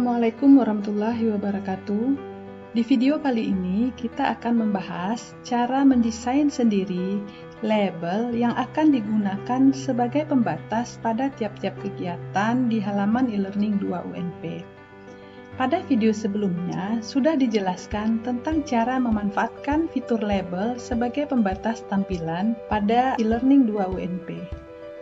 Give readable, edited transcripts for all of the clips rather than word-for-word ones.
Assalamualaikum warahmatullahi wabarakatuh. Di video kali ini kita akan membahas cara mendesain sendiri label yang akan digunakan sebagai pembatas pada tiap-tiap kegiatan di halaman e-learning 2 UNP. Pada video sebelumnya sudah dijelaskan tentang cara memanfaatkan fitur label sebagai pembatas tampilan pada e-learning 2 UNP.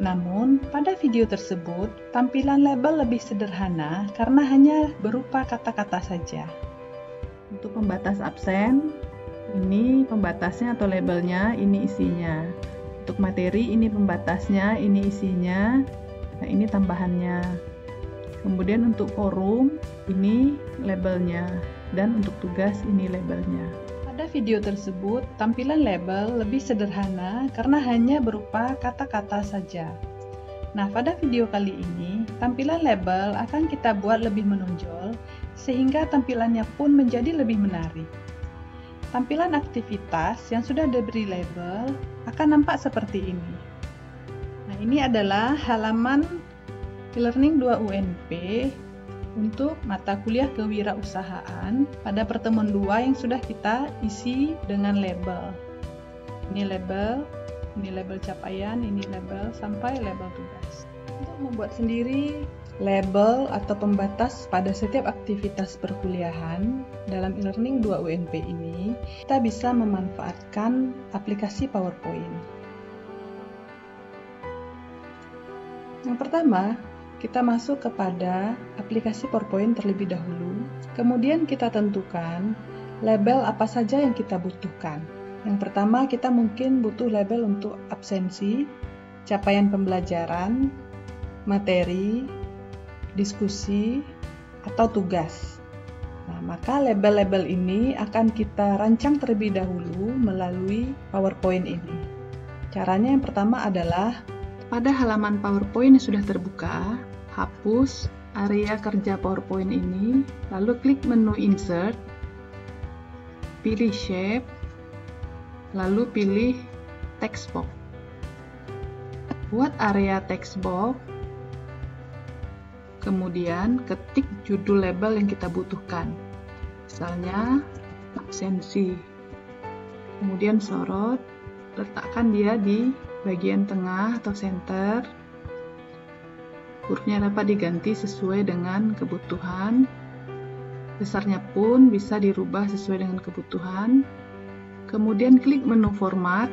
Namun, pada video tersebut, tampilan label lebih sederhana karena hanya berupa kata-kata saja. Untuk pembatas absen, ini pembatasnya atau labelnya, ini isinya. Untuk materi, ini pembatasnya, ini isinya. Nah, ini tambahannya. Kemudian untuk forum, ini labelnya. Dan untuk tugas, ini labelnya. Pada video tersebut, tampilan label lebih sederhana karena hanya berupa kata-kata saja. Nah, pada video kali ini, tampilan label akan kita buat lebih menonjol, sehingga tampilannya pun menjadi lebih menarik. Tampilan aktivitas yang sudah diberi label akan nampak seperti ini. Nah, ini adalah halaman e-learning 2 UNP untuk mata kuliah kewirausahaan pada pertemuan 2 yang sudah kita isi dengan label. Ini label capaian, ini label sampai label tugas. Untuk membuat sendiri label atau pembatas pada setiap aktivitas perkuliahan dalam e-learning 2 UNP ini, kita bisa memanfaatkan aplikasi PowerPoint. Yang pertama, kita masuk kepada aplikasi PowerPoint terlebih dahulu, kemudian kita tentukan label apa saja yang kita butuhkan. Yang pertama, kita mungkin butuh label untuk absensi, capaian pembelajaran, materi, diskusi, atau tugas. Nah, maka label-label ini akan kita rancang terlebih dahulu melalui PowerPoint ini. Caranya yang pertama adalah pada halaman PowerPoint yang sudah terbuka, hapus area kerja PowerPoint ini, lalu klik menu Insert, pilih Shape, lalu pilih Text Box. Buat area text box, kemudian ketik judul label yang kita butuhkan, misalnya absensi. Kemudian sorot, letakkan dia di bagian tengah atau center. Hurufnya dapat diganti sesuai dengan kebutuhan. Besarnya pun bisa dirubah sesuai dengan kebutuhan. Kemudian klik menu format.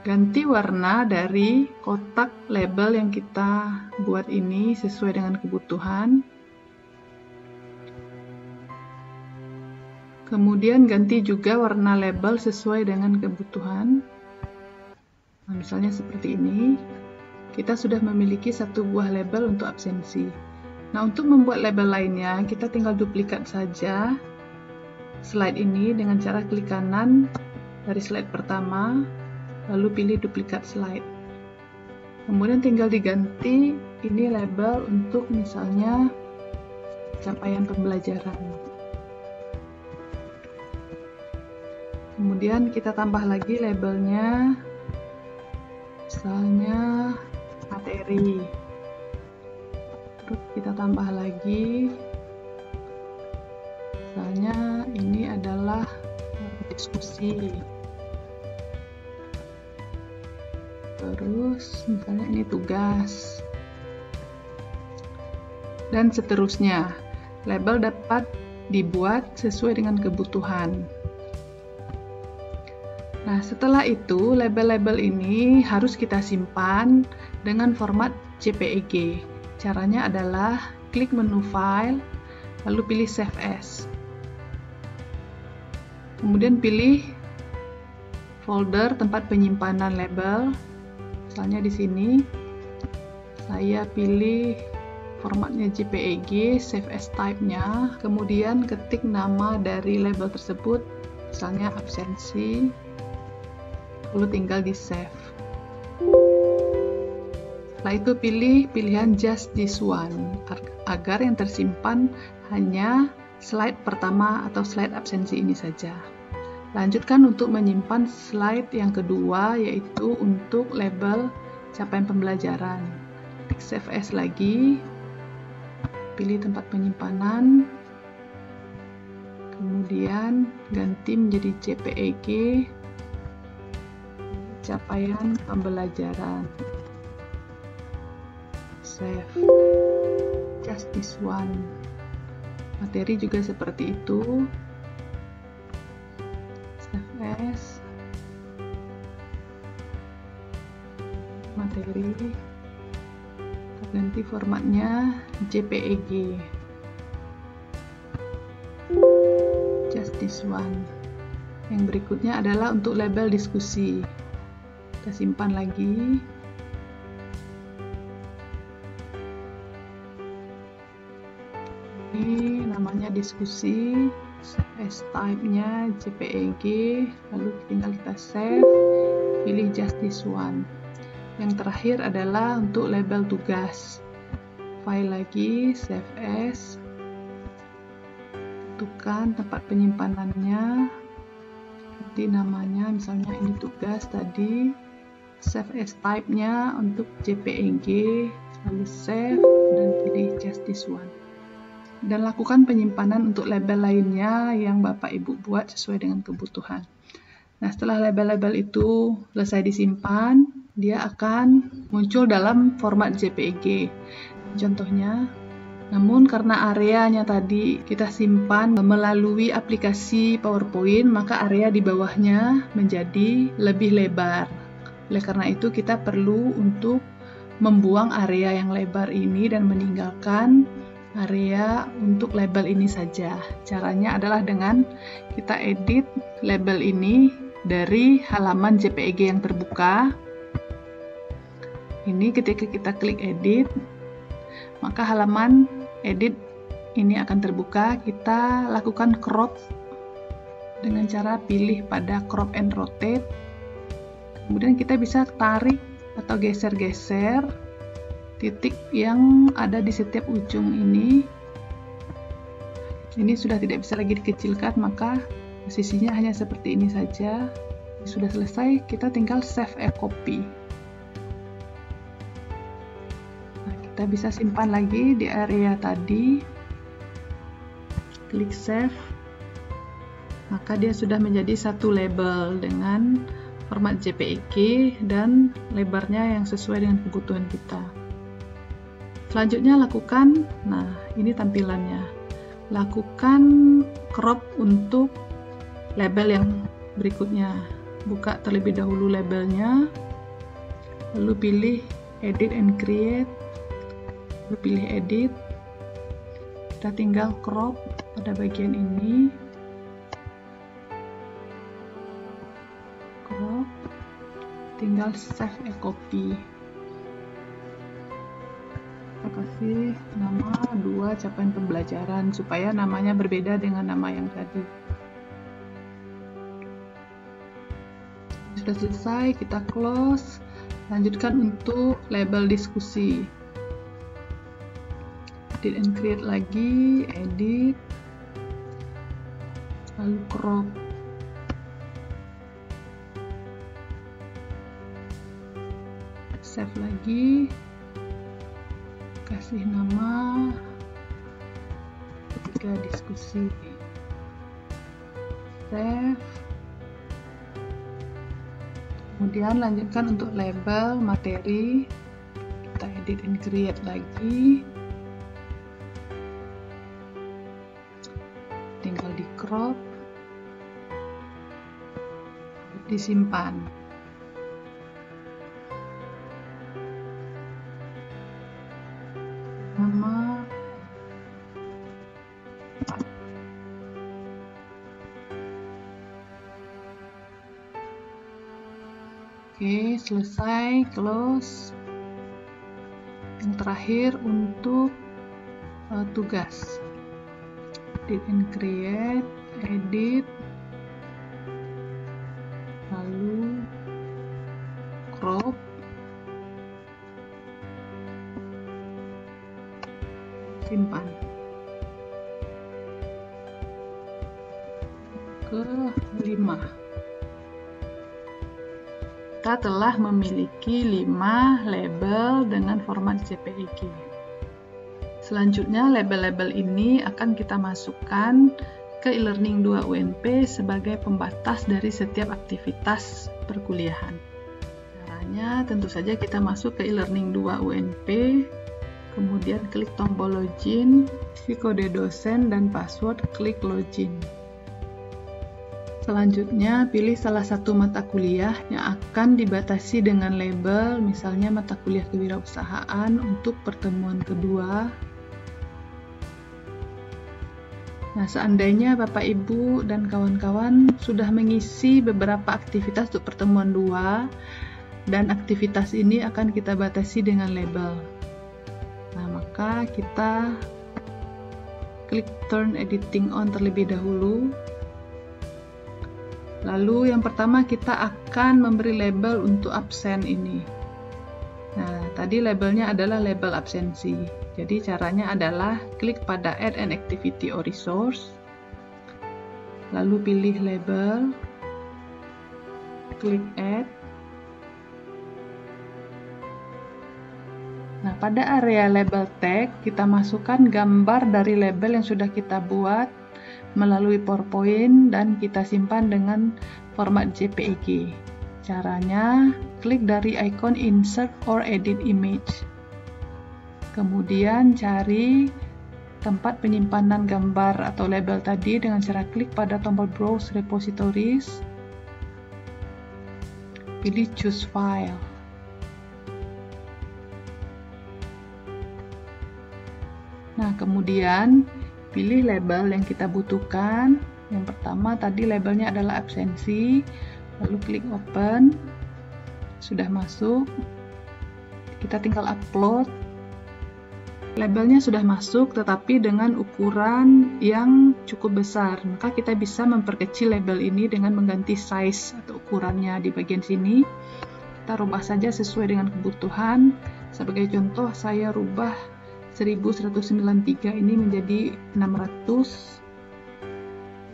Ganti warna dari kotak label yang kita buat ini sesuai dengan kebutuhan. Kemudian ganti juga warna label sesuai dengan kebutuhan. Nah, misalnya seperti ini. Kita sudah memiliki satu buah label untuk absensi. Nah, untuk membuat label lainnya, kita tinggal duplikat saja slide ini dengan cara klik kanan dari slide pertama, lalu pilih duplikat slide. Kemudian tinggal diganti ini label untuk misalnya capaian pembelajaran. Kemudian kita tambah lagi labelnya, misalnya materi. Terus kita tambah lagi, misalnya ini adalah diskusi. Terus misalnya ini tugas. Dan seterusnya. Label dapat dibuat sesuai dengan kebutuhan. Nah, setelah itu, label-label ini harus kita simpan dengan format JPEG. Caranya adalah klik menu File, lalu pilih Save As. Kemudian pilih folder tempat penyimpanan label. Misalnya di sini, saya pilih formatnya JPEG, Save As type-nya. Kemudian ketik nama dari label tersebut, misalnya absensi. Lalu tinggal di save. Setelah itu pilih pilihan just this one agar yang tersimpan hanya slide pertama atau slide absensi ini saja. Lanjutkan untuk menyimpan slide yang kedua, yaitu untuk label capaian pembelajaran. Klik save as lagi. pilih tempat penyimpanan, kemudian ganti menjadi JPEG, capaian pembelajaran, save, just this one. Materi juga seperti itu, save as, materi, ganti formatnya JPEG, just this one. Yang berikutnya adalah untuk label diskusi, kita simpan lagi. Ini namanya diskusi, as type-nya JPEG, lalu tinggal kita save, pilih just this one. Yang terakhir adalah untuk label tugas, file lagi, save as, tentukan tempat penyimpanannya, nanti namanya misalnya ini tugas tadi, save as type-nya untuk JPEG, lalu save dan pilih just this one. Dan lakukan penyimpanan untuk label lainnya yang Bapak Ibu buat sesuai dengan kebutuhan. Nah, setelah label-label itu selesai disimpan, dia akan muncul dalam format JPEG. Contohnya, namun karena areanya tadi kita simpan melalui aplikasi PowerPoint, maka area di bawahnya menjadi lebih lebar. Oleh karena itu, kita perlu untuk membuang area yang lebar ini dan meninggalkan area untuk label ini saja. Caranya adalah dengan kita edit label ini dari halaman JPEG yang terbuka. Ini ketika kita klik edit, maka halaman edit ini akan terbuka. Kita lakukan crop dengan cara pilih pada crop and rotate. Kemudian kita bisa tarik atau geser-geser titik yang ada di setiap ujung ini. Ini sudah tidak bisa lagi dikecilkan, maka posisinya hanya seperti ini saja. Sudah selesai, kita tinggal save a copy. Nah, kita bisa simpan lagi di area tadi. Klik save. Maka dia sudah menjadi satu label dengan format JPEG dan lebarnya yang sesuai dengan kebutuhan kita. Selanjutnya lakukan, nah ini tampilannya, lakukan crop untuk label yang berikutnya. Buka terlebih dahulu labelnya, lalu pilih edit and create, lalu pilih edit, kita tinggal crop pada bagian ini, crop, tinggal save a copy. Kita kasih nama 2 capaian pembelajaran supaya namanya berbeda dengan nama yang tadi. Sudah selesai, kita close. Lanjutkan untuk label diskusi. Edit and create lagi, edit, lalu crop. Save lagi. Kasih nama ketiga diskusi, save, kemudian lanjutkan untuk label materi, kita edit and create lagi, tinggal di crop, disimpan. Nama oke, selesai, close. Yang terakhir untuk tugas, edit and create, edit, lalu crop, simpan. Ke-5, kita telah memiliki 5 label dengan format JPEG. Selanjutnya, label-label ini akan kita masukkan ke e-learning 2 UNP sebagai pembatas dari setiap aktivitas perkuliahan. Caranya tentu saja kita masuk ke e-learning 2 UNP, kemudian klik tombol login, isi kode dosen dan password, klik login. Selanjutnya, pilih salah satu mata kuliah yang akan dibatasi dengan label, misalnya mata kuliah kewirausahaan untuk pertemuan kedua. Nah, seandainya Bapak, Ibu, dan kawan-kawan sudah mengisi beberapa aktivitas untuk pertemuan 2, dan aktivitas ini akan kita batasi dengan label. Nah, maka kita klik Turn Editing On terlebih dahulu. Lalu yang pertama kita akan memberi label untuk absen ini. Nah, tadi labelnya adalah label absensi. Jadi caranya adalah klik pada Add an Activity or Resource, lalu pilih label, klik Add. Nah, pada area label tag, kita masukkan gambar dari label yang sudah kita buat melalui PowerPoint dan kita simpan dengan format JPEG. Caranya, klik dari ikon Insert or Edit Image. Kemudian cari tempat penyimpanan gambar atau label tadi dengan cara klik pada tombol Browse Repositories. Pilih Choose File. Nah, kemudian pilih label yang kita butuhkan. Yang pertama tadi labelnya adalah absensi, lalu klik Open. Sudah masuk. Kita tinggal upload. Labelnya sudah masuk, tetapi dengan ukuran yang cukup besar. Maka kita bisa memperkecil label ini dengan mengganti size atau ukurannya di bagian sini. Kita rubah saja sesuai dengan kebutuhan. Sebagai contoh, saya rubah 1193 ini menjadi 600.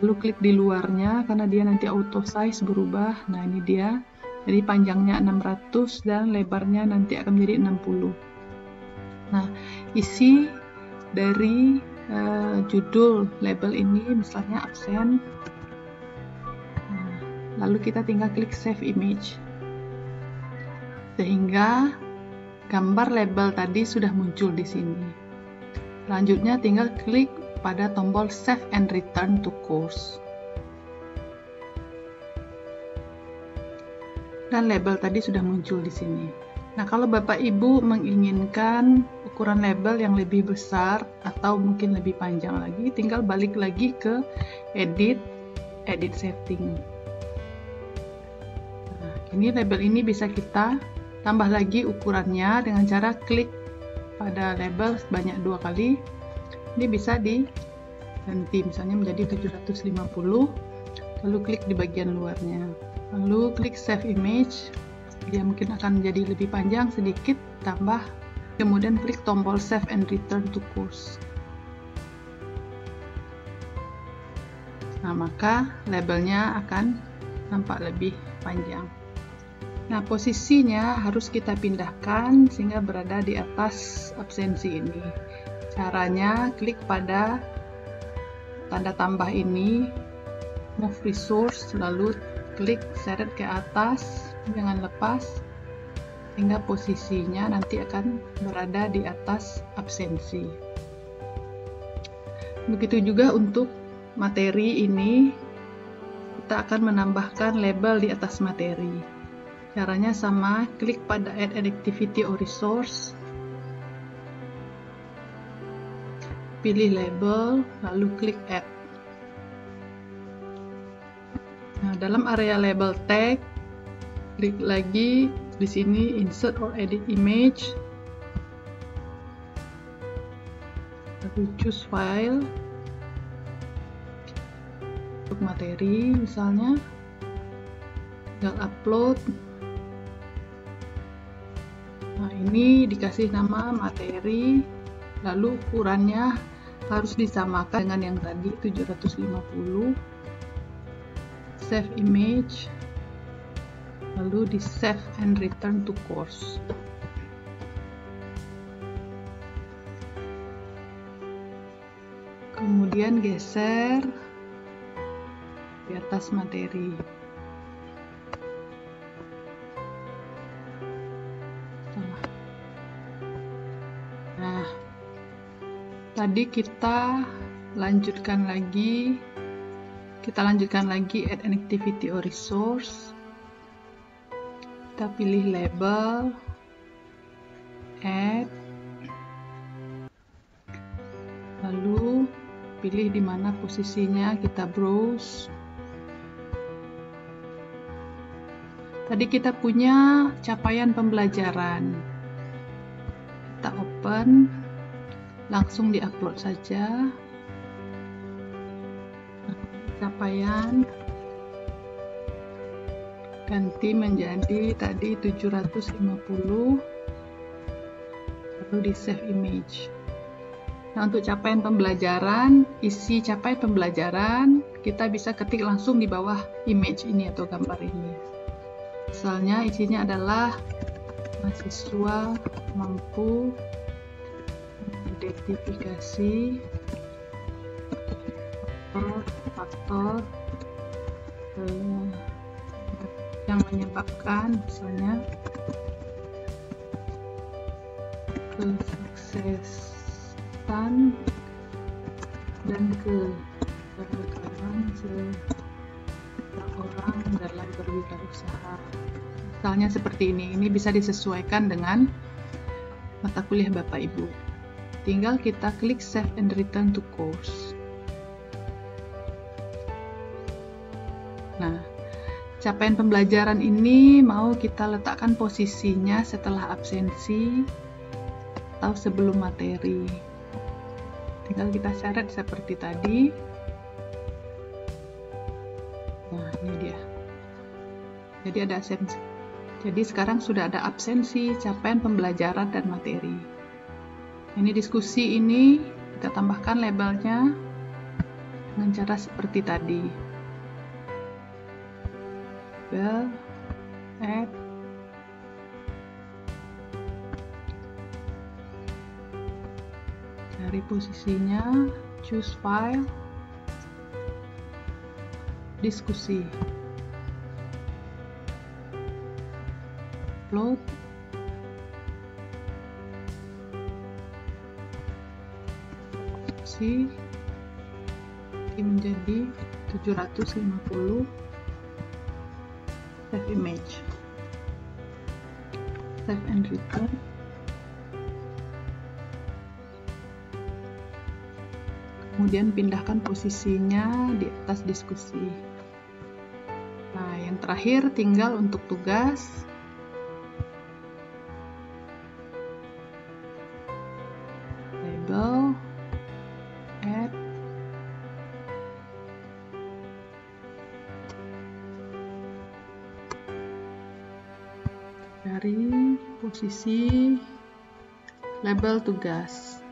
Lalu klik di luarnya, karena dia nanti auto size berubah. Nah, ini dia. Jadi panjangnya 600 dan lebarnya nanti akan menjadi 60. Nah, isi dari judul label ini misalnya absen. Nah, lalu kita tinggal klik Save Image. Sehingga gambar label tadi sudah muncul di sini. Selanjutnya tinggal klik pada tombol Save and Return to Course. Dan label tadi sudah muncul di sini. Nah, kalau Bapak Ibu menginginkan ukuran label yang lebih besar atau mungkin lebih panjang lagi, tinggal balik lagi ke Edit Setting. Nah, ini label ini bisa kita tambah lagi ukurannya dengan cara klik pada label sebanyak 2 kali. Ini bisa diganti, misalnya menjadi 750, lalu klik di bagian luarnya. Lalu klik Save Image. Dia mungkin akan menjadi lebih panjang sedikit, tambah, kemudian klik tombol Save and Return to Course. Nah, maka labelnya akan nampak lebih panjang. Nah, posisinya harus kita pindahkan sehingga berada di atas absensi ini. Caranya, klik pada tanda tambah ini, Move Resource, lalu klik seret ke atas, jangan lepas, sehingga posisinya nanti akan berada di atas absensi. Begitu juga untuk materi ini, kita akan menambahkan label di atas materi. Caranya sama, klik pada Add an Activity or Resource, pilih label, lalu klik Add. Nah, dalam area label tag, klik lagi di sini Insert or Edit Image, lalu Choose File untuk materi misalnya, tinggal upload. Nah, ini dikasih nama materi, lalu ukurannya harus disamakan dengan yang tadi 750. Save Image, lalu di Save and Return to Course. kemudian geser di atas materi. Nah, tadi kita lanjutkan lagi add an activity or resource. Kita pilih label, add, lalu pilih di mana posisinya, kita browse. Tadi kita punya capaian pembelajaran, kita open, langsung di-upload saja. Capaian ganti menjadi tadi 750, lalu di save image. Nah, untuk capaian pembelajaran, isi capaian pembelajaran kita bisa ketik langsung di bawah image ini atau gambar ini. Misalnya isinya adalah mahasiswa mampu mengidentifikasi faktor yang menyebabkan misalnya kesuksesan dan kegagalan seseorang dalam berwirausaha. Misalnya seperti ini bisa disesuaikan dengan mata kuliah Bapak Ibu. Tinggal kita klik save and return to course. Nah, capaian pembelajaran ini mau kita letakkan posisinya setelah absensi atau sebelum materi. Tinggal kita seret seperti tadi. Nah, ini dia. Jadi ada absensi. Jadi sekarang sudah ada absensi, capaian pembelajaran dan materi. Ini diskusi ini kita tambahkan labelnya dengan cara seperti tadi. Add, cari posisinya, choose file, diskusi, upload, diskusi, menjadi 750. Save image, save and return. Kemudian pindahkan posisinya di atas diskusi. Nah, yang terakhir tinggal untuk tugas. Label, add, dari posisi label tugas,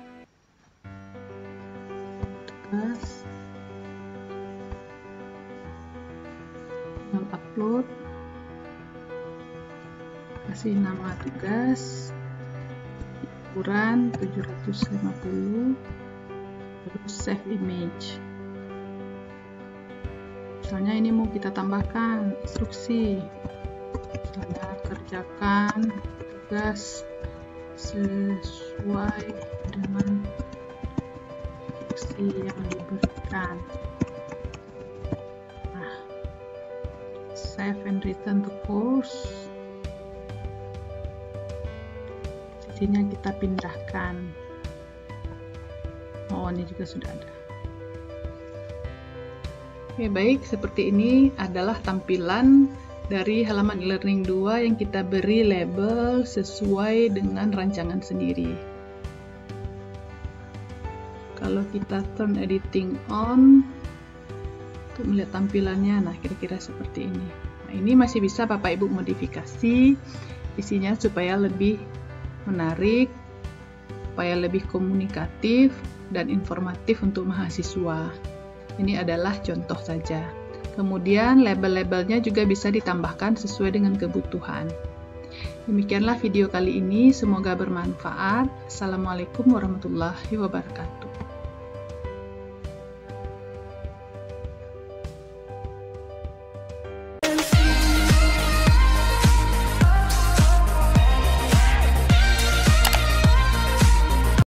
upload, kasih nama tugas, ukuran 750, terus save image. Misalnya ini mau kita tambahkan instruksi, misalnya kerjakan tugas sesuai dengan instruksi yang diberikan. Nah, save and return to course. Sisinya kita pindahkan. Oh, ini juga sudah ada. Oke, baik, seperti ini adalah tampilan dari halaman e-learning 2 yang kita beri label sesuai dengan rancangan sendiri. Kalau kita turn editing on untuk melihat tampilannya, nah kira-kira seperti ini. Nah, ini masih bisa Bapak Ibu modifikasi isinya supaya lebih menarik, supaya lebih komunikatif dan informatif untuk mahasiswa. Ini adalah contoh saja. Kemudian label-labelnya juga bisa ditambahkan sesuai dengan kebutuhan. Demikianlah video kali ini, semoga bermanfaat. Assalamualaikum warahmatullahi wabarakatuh.